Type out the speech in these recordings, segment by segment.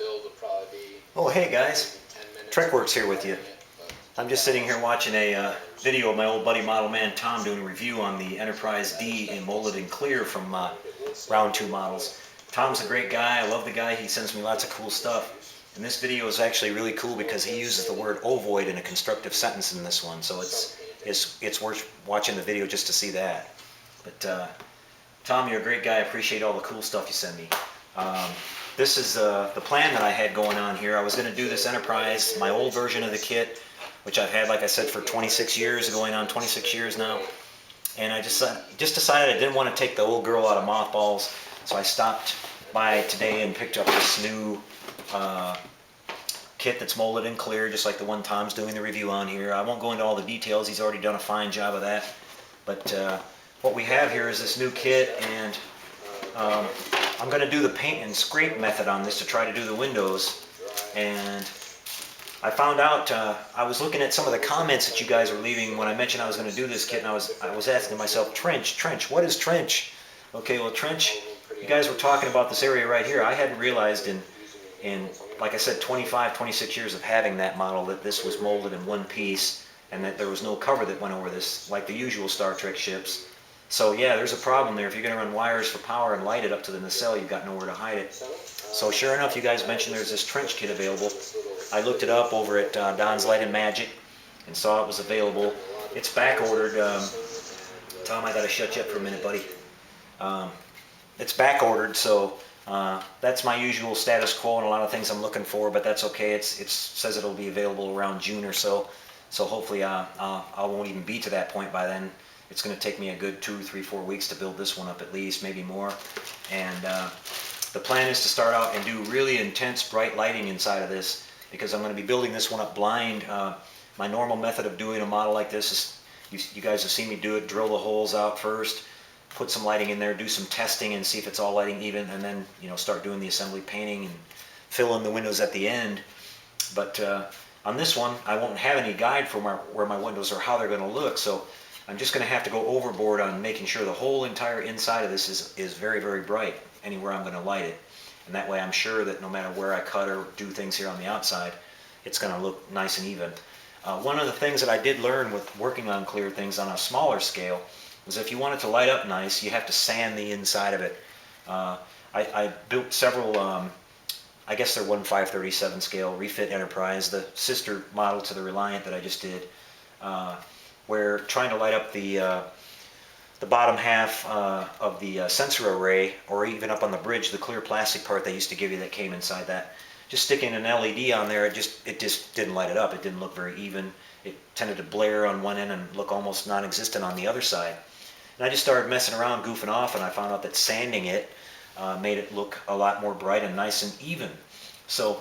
Oh, hey guys, TrekWorks here with you. I'm just sitting here watching a video of my old buddy Model Man Tom doing a review on the Enterprise D in molded and clear from round 2 models. Tom's a great guy. I love the guy. He sends me lots of cool stuff. And this video is actually really cool because he uses the word ovoid in a constructive sentence in this one. So it's worth watching the video just to see that. But Tom, you're a great guy. I appreciate all the cool stuff you send me. This is the plan that I had going on here. I was going to do this Enterprise, my old version of the kit, which I've had, like I said, for 26 years, going on 26 years now. And I just decided I didn't want to take the old girl out of mothballs, so I stopped by today and picked up this new kit that's molded and clear, just like the one Tom's doing the review on here. I won't go into all the details. He's already done a fine job of that. But what we have here is this new kit, and I'm going to do the paint and scrape method on this to try to do the windows. And I found out, I was looking at some of the comments that you guys were leaving when I mentioned I was going to do this kit, and I was asking myself, trench, what is trench? Okay, well, trench, you guys were talking about this area right here. I hadn't realized in like I said, 25, 26 years of having that model that this was molded in one piece and that there was no cover that went over this like the usual Star Trek ships. So yeah, there's a problem there. If you're going to run wires for power and light it up to the nacelle, you've got nowhere to hide it. So sure enough, you guys mentioned there's this trench kit available. I looked it up over at Don's Light and Magic and saw it was available. It's back ordered. Tom, I got to shut you up for a minute, buddy. It's back ordered, so that's my usual status quo and a lot of things I'm looking for, but that's okay. It says it'll be available around June or so. So hopefully I won't even be to that point by then. It's going to take me a good 2, 3, 4 weeks to build this one up at least, maybe more. And the plan is to start out and do really intense bright lighting inside of this because I'm going to be building this one up blind. My normal method of doing a model like this is, you guys have seen me do it, drill the holes out first, put some lighting in there, do some testing and see if it's all lighting even, and then start doing the assembly painting and fill in the windows at the end. But on this one, I won't have any guide for where my windows are, how they're going to look, so I'm just going to have to go overboard on making sure the whole entire inside of this is very, very bright anywhere I'm going to light it. And that way I'm sure that no matter where I cut or do things here on the outside, it's going to look nice and even. One of the things that I did learn with working on clear things on a smaller scale was if you want it to light up nice, you have to sand the inside of it. I built several, I guess they're 1/537 scale refit Enterprise, the sister model to the Reliant that I just did. Where trying to light up the bottom half of the sensor array, or even up on the bridge, the clear plastic part they used to give you that came inside that, just sticking an LED on there, it just didn't light it up. It didn't look very even. It tended to blare on one end and look almost non-existent on the other side. And I just started messing around, goofing off, and I found out that sanding it made it look a lot more bright and nice and even. So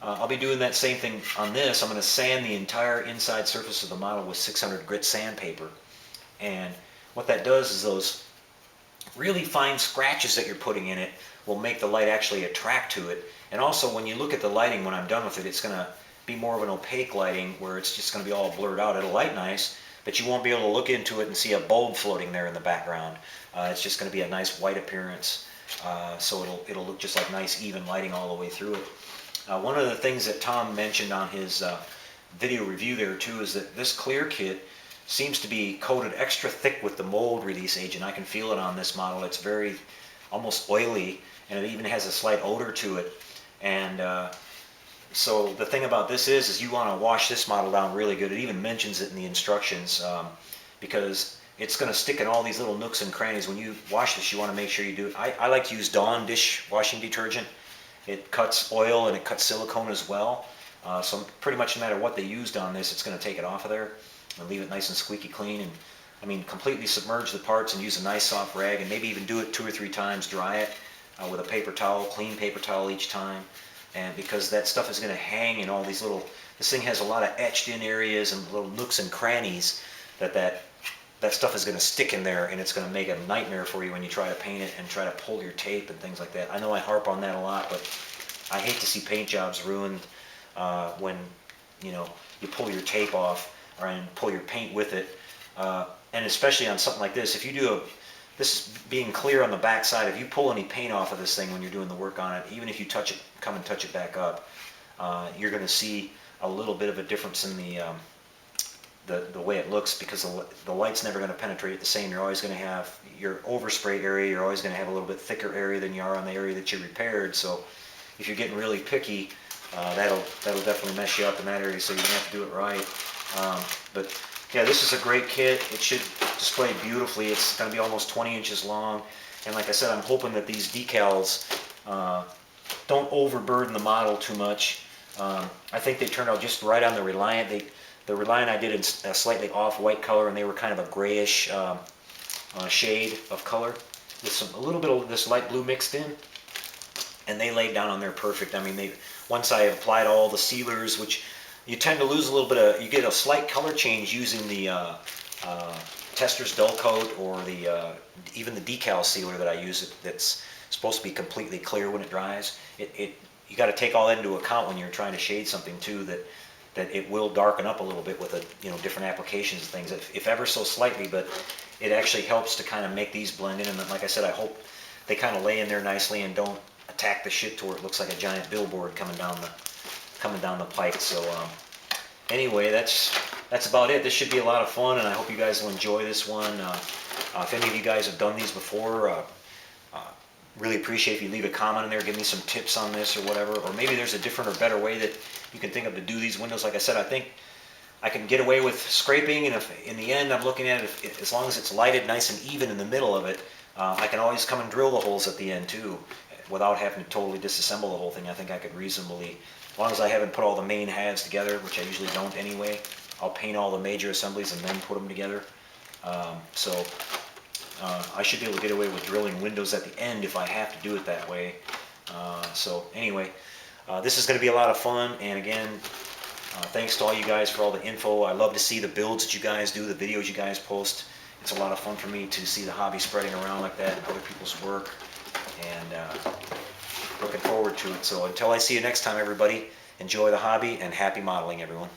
I'll be doing that same thing on this. I'm going to sand the entire inside surface of the model with 600 grit sandpaper. And what that does is those really fine scratches that you're putting in it will make the light actually attract to it. And also when you look at the lighting when I'm done with it, it's going to be more of an opaque lighting where it's just going to be all blurred out. It'll light nice, but you won't be able to look into it and see a bulb floating there in the background. It's just going to be a nice white appearance. So it'll look just like nice even lighting all the way through it. One of the things that Tom mentioned on his video review there too is that this clear kit seems to be coated extra thick with the mold release agent. I can feel it on this model. It's very almost oily, and it even has a slight odor to it. And so the thing about this is you want to wash this model down really good. It even mentions it in the instructions because it's going to stick in all these little nooks and crannies. When you wash this, you want to make sure you do it. I like to use Dawn dishwashing detergent. It cuts oil and it cuts silicone as well. So pretty much no matter what they used on this, it's going to take it off of there and leave it nice and squeaky clean. And I mean, completely submerge the parts and use a nice soft rag, and maybe even do it 2 or 3 times, dry it with a paper towel, clean paper towel each time. And because that stuff is going to hang in all these little, this thing has a lot of etched in areas and little nooks and crannies that stuff is going to stick in there, and it's going to make a nightmare for you when you try to paint it and try to pull your tape and things like that. I know I harp on that a lot, but I hate to see paint jobs ruined when you pull your tape off and pull your paint with it. And especially on something like this, if you do this being clear on the back side, if you pull any paint off of this thing when you're doing the work on it, even if you touch it, come and touch it back up, you're going to see a little bit of a difference in the way it looks, because the light's never going to penetrate it the same. You're always going to have your overspray area, you're always going to have a little bit thicker area than you are on the area that you repaired. So if you're getting really picky, that'll definitely mess you up in that area, so you're going to have to do it right. But yeah, this is a great kit. It should display beautifully. It's going to be almost 20 inches long. And like I said, I'm hoping that these decals don't overburden the model too much. I think they turned out just right on the Reliant. The Reliant I did in a slightly off-white color, and they were kind of a grayish shade of color with a little bit of this light blue mixed in. And they laid down on there perfect. I mean, once I applied all the sealers, which you tend to lose a little bit of, you get a slight color change using the Tester's Dull Coat or even the decal sealer that I use that's supposed to be completely clear when it dries. You got to take all that into account when you're trying to shade something too, that it will darken up a little bit with different applications and things, if ever so slightly, but it actually helps to kind of make these blend in. And then, like I said, I hope they kind of lay in there nicely and don't attack the shit to where it looks like a giant billboard coming down the pike. So anyway, that's about it. This should be a lot of fun, and I hope you guys will enjoy this one. If any of you guys have done these before, really appreciate if you leave a comment in there, give me some tips on this or whatever, or maybe there's a different or better way that you can think of to do these windows. Like I said, I think I can get away with scraping, and if in the end I'm looking at it, as long as it's lighted nice and even in the middle of it, I can always come and drill the holes at the end too, without having to totally disassemble the whole thing. I think I could reasonably, as long as I haven't put all the main halves together, which I usually don't anyway, I'll paint all the major assemblies and then put them together. I should be able to get away with drilling windows at the end if I have to do it that way. So anyway, this is going to be a lot of fun, and again, thanks to all you guys for all the info. I love to see the builds that you guys do, the videos you guys post. It's a lot of fun for me to see the hobby spreading around like that and other people's work, and looking forward to it. So until I see you next time, everybody, enjoy the hobby and happy modeling, everyone.